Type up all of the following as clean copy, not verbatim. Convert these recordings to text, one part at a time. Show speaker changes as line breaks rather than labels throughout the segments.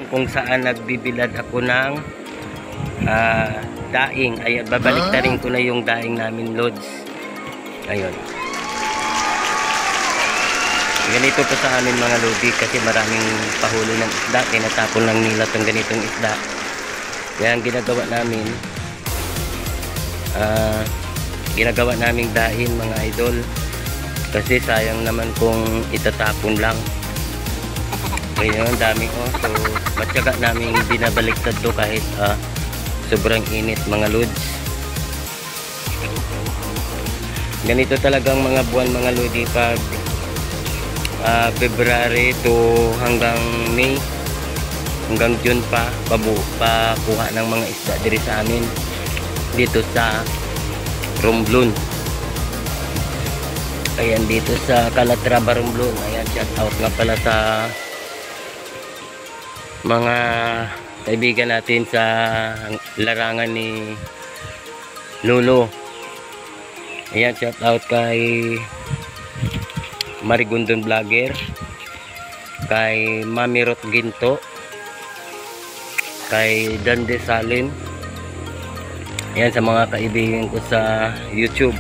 kung saan nagbibilad ako ng daing. Ay, babalik na rin ko na yung daing namin, lods. Ayun. Ganito po sa amin mga lodi kasi maraming pahuli ng isda. Tinatapon lang nila itong ganitong isda. Kaya ang ginagawa naming daing mga idol. Kasi sayang naman kung itatapon lang. Ngayon, dami ko. So, matyaga namin binabaliktad to kahit sobrang init mga lods. Ganito talagang mga buwan mga lodi pag February to hanggang May, hanggang June pa kuha ng mga isda diri sa amin dito sa Romblon. Ayan, dito sa Calatrava, Romblon. Ayan, shout out nga pala sa mga kaibigan natin sa larangan ni Lolo. Ayan, shout out kay Marigondon Vlogger, kay Mami Rot Ginto, kay Dande Salim. Ayan, sa mga kaibigan ko sa YouTube.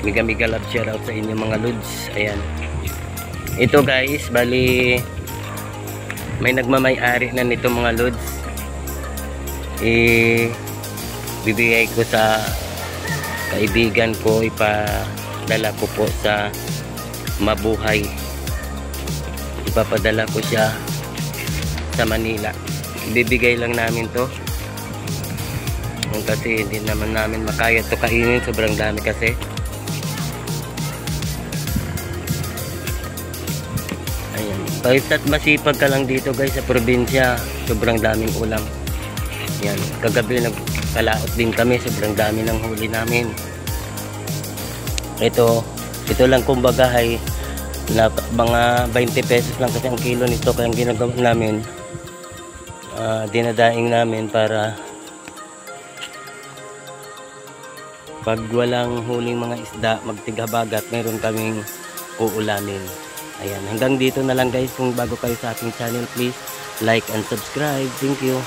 Mega love shout out sa inyo mga lods. Ayan. Ito guys, bali may nagmamay-ari na nito mga lods. Bibigay ko sa kaibigan ko, ipadala ko po sa Mabuhay. Ipapadala ko siya sa Manila. Bibigay lang namin to kasi hindi naman namin makaya to kainin, sobrang dami kasi. Ayan, basta't masipag ka lang dito guys sa probinsya, sobrang daming ulam. Yan, kagabi nagkalaot din kami, sobrang dami ng huli namin. Ito lang kumbaga ay na mga 20 pesos lang kasi ang kilo nito. Kaya ang ginagawa namin, dinadaing namin para pag walang huling mga isda magtigabagat, mayroon kaming uulamin. Ayan, hanggang dito na lang guys. Kung bago kayo sa ating channel, please like and subscribe. Thank you.